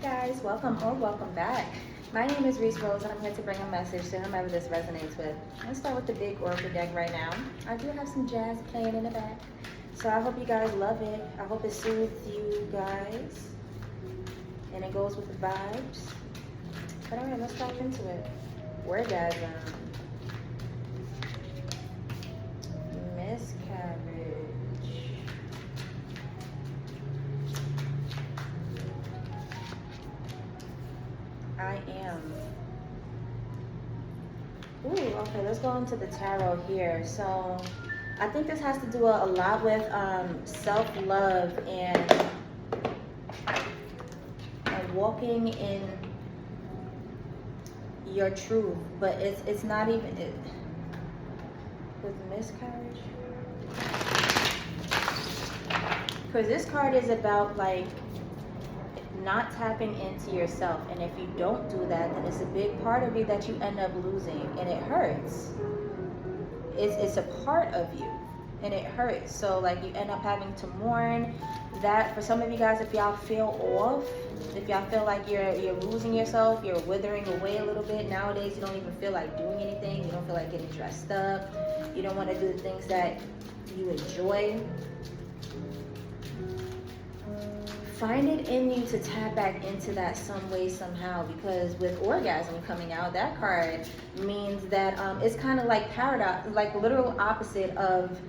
guys, welcome or welcome back. My name is Rees and I'm here to bring a message to whomever this resonates with. Let's start with the big oracle deck right now. I do have some jazz playing in the back, so I hope you guys love it. I hope it soothes you guys and it goes with the vibes. But alright, let's dive into it. Orgasm, miscarriage, I am. Ooh, okay, let's go into the tarot here. So I think this has to do a lot with self-love and walking in your truth, but it's not even it with miscarriage, because this card is about like not tapping into yourself, and if you don't do that, then it's a big part of you that you end up losing, and it hurts. It's a part of you and it hurts. So like you end up having to mourn that. For some of you guys, if y'all feel off, if y'all feel like you're losing yourself, you're withering away a little bit nowadays, you don't even feel like doing anything, you don't feel like getting dressed up, you don't want to do the things that you enjoy, find it in you to tap back into that some way, somehow, because with orgasm coming out, that card means that it's kind of like paradox, like literal opposite of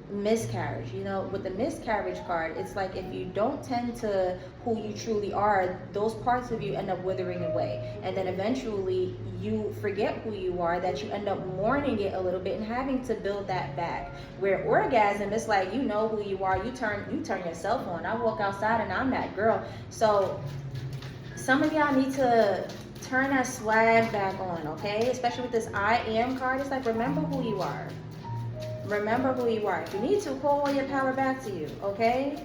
miscarriage. You know, with the miscarriage card, it's like if you don't tend to who you truly are, those parts of you end up withering away, and then eventually you forget who you are, that you end up mourning it a little bit and having to build that back. Where orgasm, it's like you know who you are, you turn yourself on. I walk outside and I'm that girl. So some of y'all need to turn that swag back on, okay? Especially with this I am card, it's like remember who you are. Remember who you are. If you need to, call all your power back to you, okay?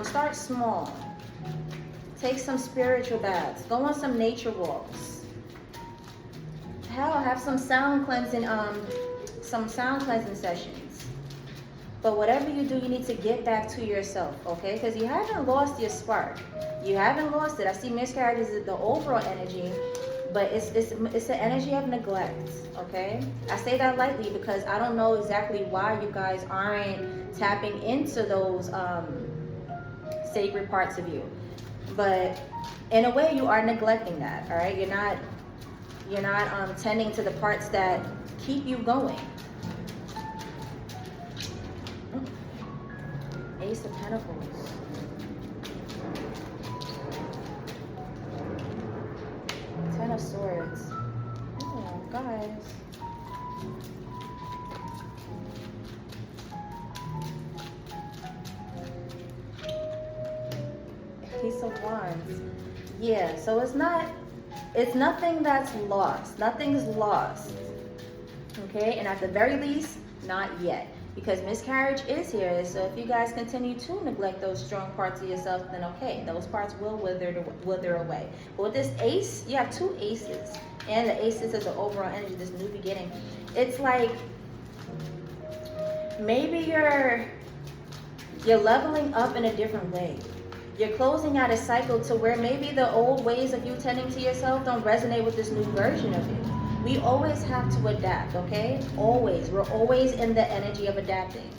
Start small. Take some spiritual baths. Go on some nature walks. Hell, have some sound cleansing sessions. But whatever you do, you need to get back to yourself, okay? Because you haven't lost your spark. You haven't lost it. I see miscarriage as the overall energy, but it's the energy of neglect, okay? I say that lightly because I don't know exactly why you guys aren't tapping into those sacred parts of you. But in a way, you are neglecting that, all right? You're not tending to the parts that keep you going. Ace of Pentacles. Ten of Swords. Oh, guys. Ace of Wands. Yeah, so it's nothing that's lost. Nothing's lost. Okay, and at the very least, not yet. Because miscarriage is here. So if you guys continue to neglect those strong parts of yourself, then okay, those parts will wither away. But with this ace, you have two aces. And the aces is the overall energy, this new beginning. It's like maybe you're leveling up in a different way. You're closing out a cycle to where maybe the old ways of you tending to yourself don't resonate with this new version of you. We always have to adapt, okay? Always. We're always in the energy of adapting.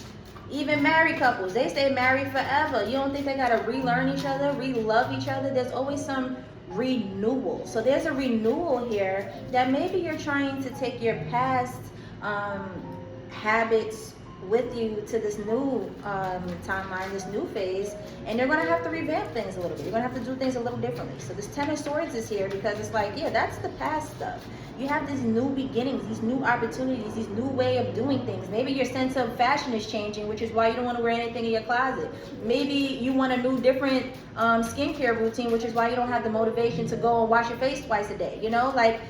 Even married couples, they stay married forever. You don't think they gotta relearn each other, re-love each other? There's always some renewal. So there's a renewal here that maybe you're trying to take your past habits with you to this new timeline, this new phase, and you're going to have to revamp things a little bit. You're going to have to do things a little differently. So this Ten of Swords is here because it's like, yeah, that's the past stuff. You have these new beginnings, these new opportunities, these new way of doing things. Maybe your sense of fashion is changing, which is why you don't want to wear anything in your closet. Maybe you want a new, different skincare routine, which is why you don't have the motivation to go and wash your face twice a day. You know, like,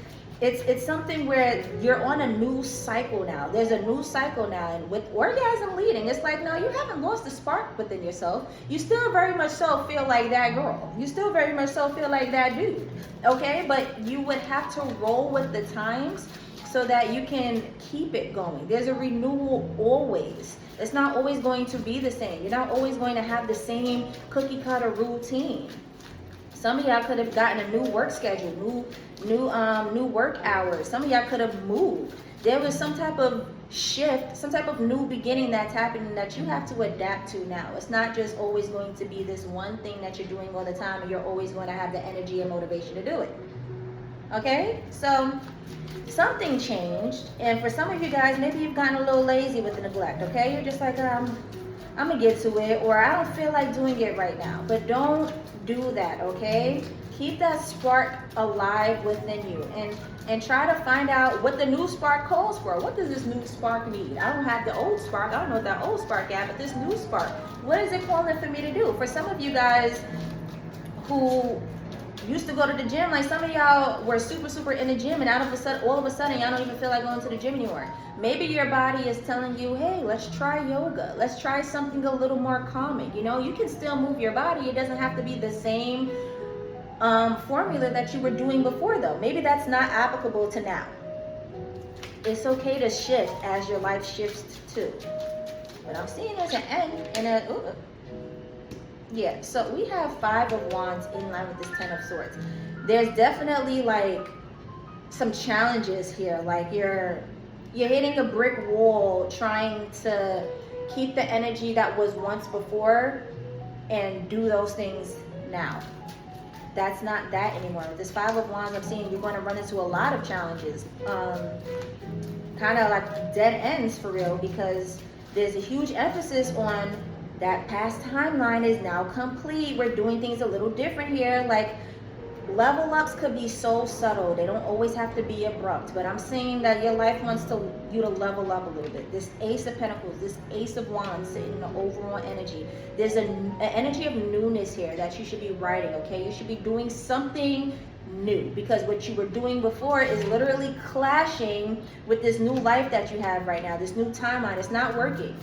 it's something where you're on a new cycle now. There's a new cycle now, and with orgasm leading, it's like, no, you haven't lost the spark within yourself. You still very much so feel like that girl. You still very much so feel like that dude, okay? But you would have to roll with the times so that you can keep it going. There's a renewal always. It's not always going to be the same. You're not always going to have the same cookie cutter routine. Some of y'all could have gotten a new work schedule, new work hours. Some of y'all could have moved. There was some type of shift, some type of new beginning that's happening that you have to adapt to now. It's not just always going to be this one thing that you're doing all the time and you're always going to have the energy and motivation to do it. Okay? So something changed, and for some of you guys, maybe you've gotten a little lazy with the neglect, okay? You're just like, I'm gonna get to it, or I don't feel like doing it right now. But don't do that, okay? Keep that spark alive within you, and try to find out what the new spark calls for. What does this new spark need? I don't have the old spark. I don't know what that old spark is, but this new spark, what is it calling for me to do? For some of you guys who used to go to the gym, like some of y'all were super in the gym, and all of a sudden y'all don't even feel like going to the gym anymore. Maybe your body is telling you, hey, let's try yoga, let's try something a little more calming. You know, you can still move your body. It doesn't have to be the same formula that you were doing before, though. Maybe that's not applicable to now. It's okay to shift as your life shifts too. But I'm seeing there's an end and a yeah, so we have 5 of Wands in line with this 10 of Swords. There's definitely like some challenges here. Like you're hitting a brick wall trying to keep the energy that was once before and do those things now. That's not that anymore. With this 5 of Wands, I'm seeing you're going to run into a lot of challenges. Kind of like dead ends for real, because there's a huge emphasis on that past timeline is now complete. We're doing things a little different here. Like level ups could be so subtle. They don't always have to be abrupt. But I'm seeing that your life wants you to level up a little bit. This Ace of Pentacles, this Ace of Wands sitting in the overall energy. There's an energy of newness here that you should be writing, okay? You should be doing something new, because what you were doing before is literally clashing with this new life that you have right now, this new timeline. It's not working.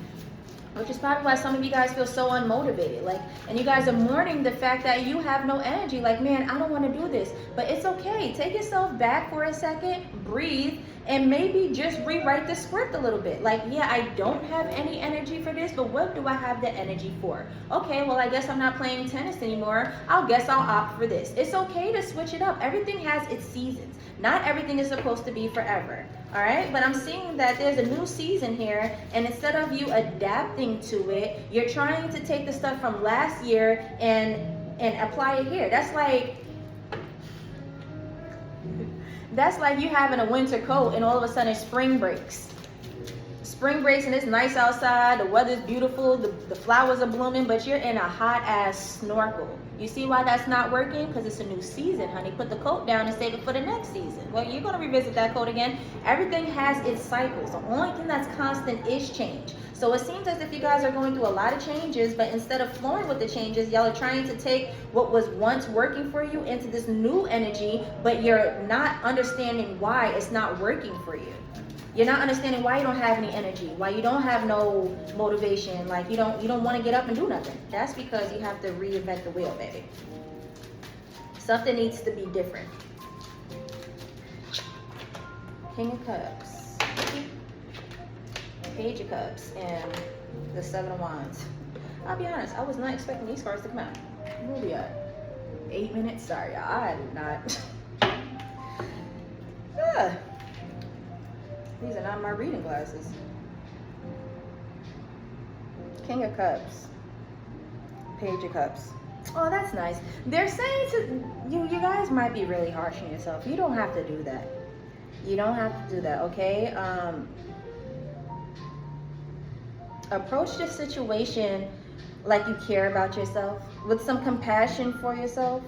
Which is probably why some of you guys feel so unmotivated. Like, and you guys are mourning the fact that you have no energy. Like, man, I don't want to do this. But it's okay. Take yourself back for a second, breathe, and maybe just rewrite the script a little bit. Like, yeah, I don't have any energy for this, but what do I have the energy for? Okay, well, I guess I'm not playing tennis anymore. I'll opt for this. It's okay to switch it up. Everything has its seasons. Not everything is supposed to be forever. All right, but I'm seeing that there's a new season here, and instead of you adapting to it, you're trying to take the stuff from last year and apply it here. That's like you having a winter coat and all of a sudden spring breaks. Spring breaks and it's nice outside, the weather's beautiful, the flowers are blooming, but you're in a hot ass snorkel. You see why that's not working? Because it's a new season, honey. Put the coat down and save it for the next season. Well, you're going to revisit that coat again. Everything has its cycles. The only thing that's constant is change. So it seems as if you guys are going through a lot of changes, but instead of flowing with the changes, y'all are trying to take what was once working for you into this new energy, but you're not understanding why it's not working for you. You're not understanding why you don't have any energy, why you don't have no motivation, like you don't want to get up and do nothing. That's because you have to reinvent the wheel, baby. Something needs to be different. King of Cups, Page of Cups, and the 7 of Wands. I'll be honest, I was not expecting these cards to come out. Where we at? 8 minutes? Sorry, y'all. I did not. These are not my reading glasses. King of Cups, Page of Cups. Oh, that's nice. They're saying to you guys might be really harsh on yourself. You don't have to do that. You don't have to do that, okay? Approach the situation like you care about yourself, with some compassion for yourself,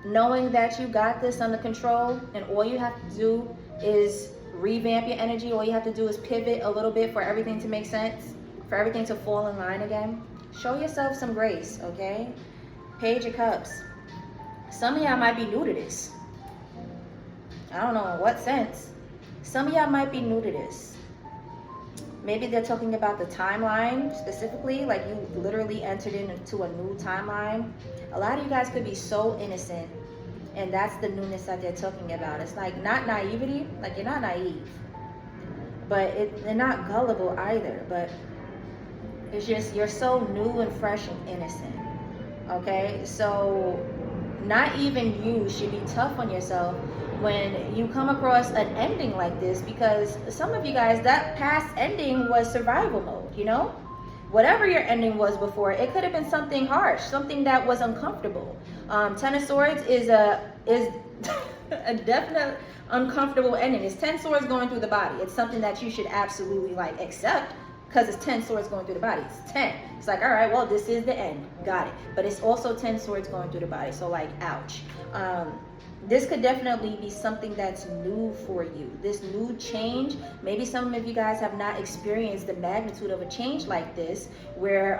knowing that you got this under control, and all you have to do is revamp your energy. All you have to do is pivot a little bit for everything to make sense, for everything to fall in line again. Show yourself some grace, okay? Page of Cups. Some of y'all might be new to this. I don't know in what sense. Some of y'all might be new to this. Maybe they're talking about the timeline specifically, like you literally entered into a new timeline. A lot of you guys could be so innocent, and that's the newness that they're talking about. It's like not naivety, like you're not naive, but they're not gullible either, but it's just you're so new and fresh and innocent, okay? So not even you should be tough on yourself when you come across an ending like this, because some of you guys, that past ending was survival mode, you know? Whatever your ending was before, it could have been something harsh, something that was uncomfortable. Ten of Swords is a definite uncomfortable ending. It's 10 swords going through the body. It's something that you should absolutely like accept, because it's 10 swords going through the body. It's 10. It's like, all right, well, this is the end. Got it. But it's also 10 swords going through the body. So like, ouch. This could definitely be something that's new for you. This new change, maybe some of you guys have not experienced the magnitude of a change like this, where,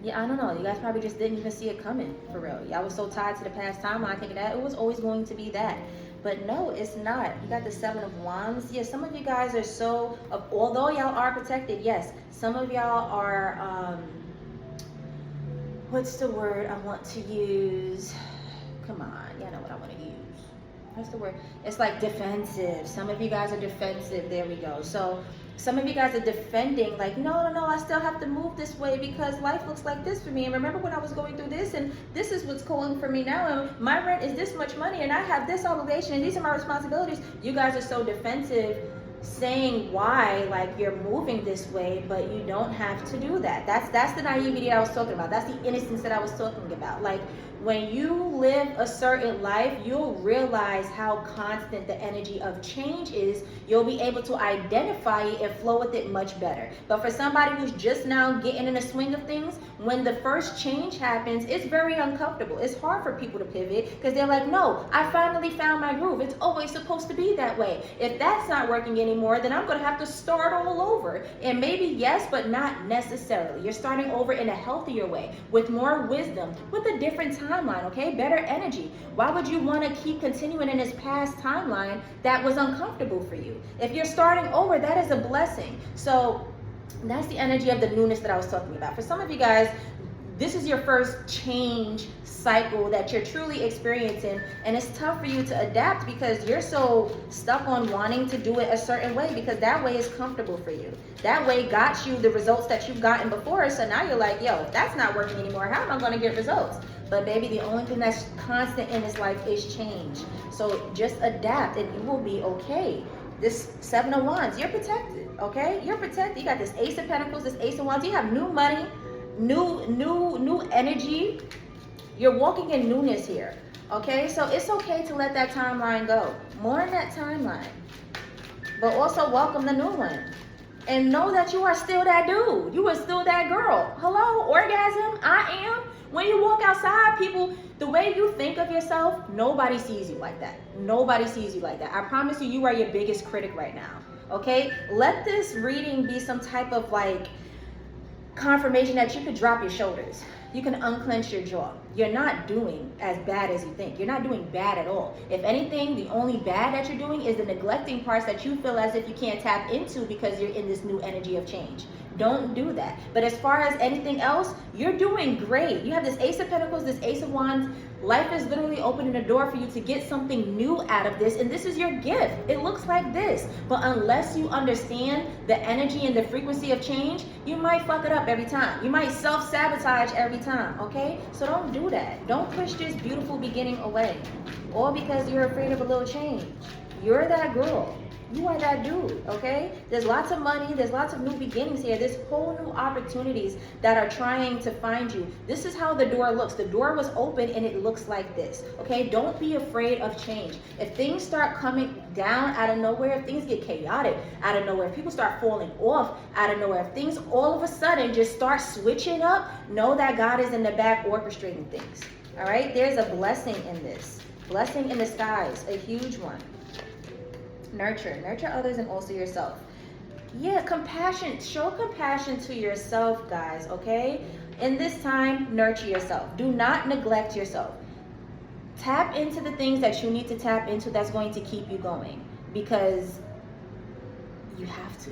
yeah, I don't know, you guys probably just didn't even see it coming, for real. Y'all was so tied to the past timeline, thinking that it was always going to be that. But no, it's not. You got the 7 of Wands. Yeah, some of you guys are so, although y'all are protected, yes, some of y'all are, what's the word I want to use? Come on, y'all know what I want to use. What's the word? It's like defensive. Some of you guys are defensive. There we go. So some of you guys are defending, like, no, I still have to move this way because life looks like this for me. And remember when I was going through this, and this is what's going for me now, and my rent is this much money, and I have this obligation, and these are my responsibilities. You guys are so defensive, saying why, like, you're moving this way, but you don't have to do that. That's the naivety I was talking about. That's the innocence that I was talking about. Like, when you live a certain life, you'll realize how constant the energy of change is. You'll be able to identify it and flow with it much better. But for somebody who's just now getting in the swing of things, when the first change happens, it's very uncomfortable. It's hard for people to pivot because they're like, no, I finally found my groove. It's always supposed to be that way. If that's not working anymore, then I'm going to have to start all over. And maybe yes, but not necessarily. You're starting over in a healthier way, with more wisdom, with a different timeline, okay? Better energy. Why would you want to keep continuing in this past timeline that was uncomfortable for you? If you're starting over, that is a blessing. So that's the energy of the newness that I was talking about. For some of you guys, this is your first change cycle that you're truly experiencing, and it's tough for you to adapt because you're so stuck on wanting to do it a certain way, because that way is comfortable for you. That way got you the results that you've gotten before, so now you're like, yo, if that's not working anymore, how am I going to get results? But baby, the only thing that's constant in this life is change. So just adapt and you will be okay. This 7 of Wands, you're protected, okay? You're protected. You got this Ace of Pentacles, this Ace of Wands. You have new money, new energy. You're walking in newness here, okay? So it's okay to let that timeline go. Mourn that timeline, but also welcome the new one. And know that you are still that dude. You are still that girl. Hello, orgasm, I am. When you walk outside, people, the way you think of yourself, nobody sees you like that. Nobody sees you like that. I promise you, you are your biggest critic right now, okay? Let this reading be some type of like confirmation that you could drop your shoulders. You can unclench your jaw. You're not doing as bad as you think. You're not doing bad at all. If anything, the only bad that you're doing is the neglecting parts that you feel as if you can't tap into because you're in this new energy of change. Don't do that. But as far as anything else, you're doing great. You have this Ace of Pentacles, this Ace of Wands. Life is literally opening a door for you to get something new out of this, and this is your gift. It looks like this. But unless you understand the energy and the frequency of change, you might fuck it up every time. You might self-sabotage every time, okay? So don't do that. Don't push this beautiful beginning away. All because you're afraid of a little change. You're that girl. You are that dude, okay? There's lots of money. There's lots of new beginnings here. There's whole new opportunities that are trying to find you. This is how the door looks. The door was open and it looks like this, okay? Don't be afraid of change. If things start coming down out of nowhere, if things get chaotic out of nowhere, if people start falling off out of nowhere, if things all of a sudden just start switching up, know that God is in the back orchestrating things, all right? There's a blessing in this. Blessing in disguise, a huge one. Nurture others and also yourself. Yeah, compassion. Show compassion to yourself, guys, okay? In this time, nurture yourself. Do not neglect yourself. Tap into the things that you need to tap into that's going to keep you going, because you have to.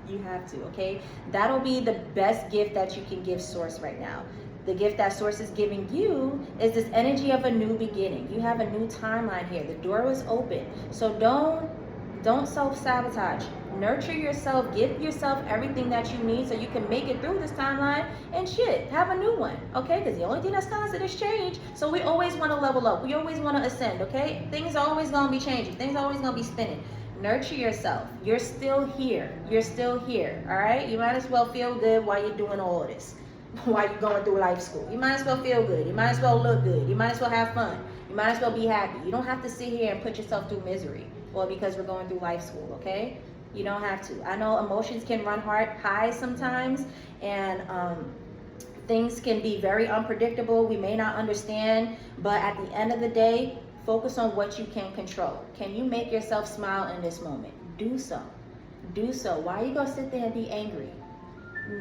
You have to, okay? That'll be the best gift that you can give Source right now. The gift that Source is giving you is this energy of a new beginning. You have a new timeline here. The door was open. So don't self-sabotage. Nurture yourself, give yourself everything that you need so you can make it through this timeline and shit, have a new one, okay? Because the only thing that's constant is change. So we always want to level up. We always want to ascend, okay? Things are always going to be changing. Things are always going to be spinning. Nurture yourself. You're still here. You're still here, all right? You might as well feel good while you're doing all of this, while you're going through life school. You might as well feel good. You might as well look good. You might as well have fun. You might as well be happy. You don't have to sit here and put yourself through misery, well, because we're going through life school, okay? You don't have to. I know emotions can run high sometimes, and things can be very unpredictable. We may not understand, but at the end of the day, focus on what you can control. Can you make yourself smile in this moment? Do so. Do so. Why are you gonna sit there and be angry?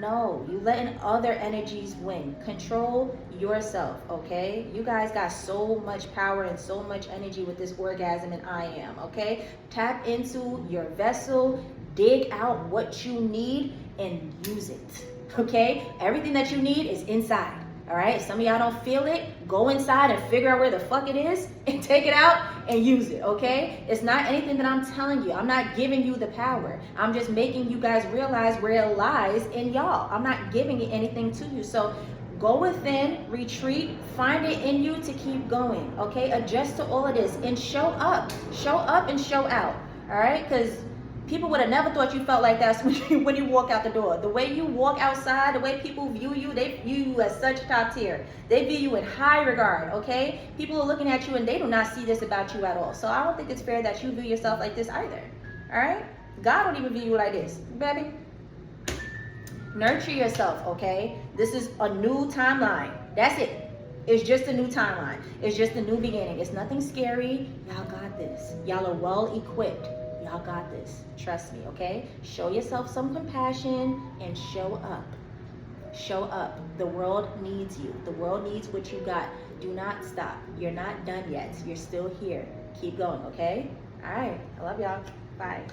No, you letting other energies win. Control yourself, okay? You guys got so much power and so much energy with this orgasm and I am, okay? Tap into your vessel, dig out what you need and use it, okay? Everything that you need is inside, all right? If some of y'all don't feel it, go inside and figure out where the fuck it is and take it out and use it, okay? It's not anything that I'm telling you. I'm not giving you the power. I'm just making you guys realize where it lies in y'all. I'm not giving it anything to you. So go within, retreat, find it in you to keep going, okay? Adjust to all of this and show up. Show up and show out, all right? Because people would have never thought you felt like that when you walk out the door. The way you walk outside, the way people view you, they view you as such top tier. They view you in high regard, okay? People are looking at you and they do not see this about you at all. So I don't think it's fair that you view yourself like this either, all right? God don't even view you like this, baby. Nurture yourself, okay? This is a new timeline. That's it. It's just a new timeline. It's just a new beginning. It's nothing scary. Y'all got this. Y'all are well equipped. Y'all got this. Trust me, okay? Show yourself some compassion and show up. Show up. The world needs you. The world needs what you got. Do not stop. You're not done yet. You're still here. Keep going, okay? All right. I love y'all. Bye.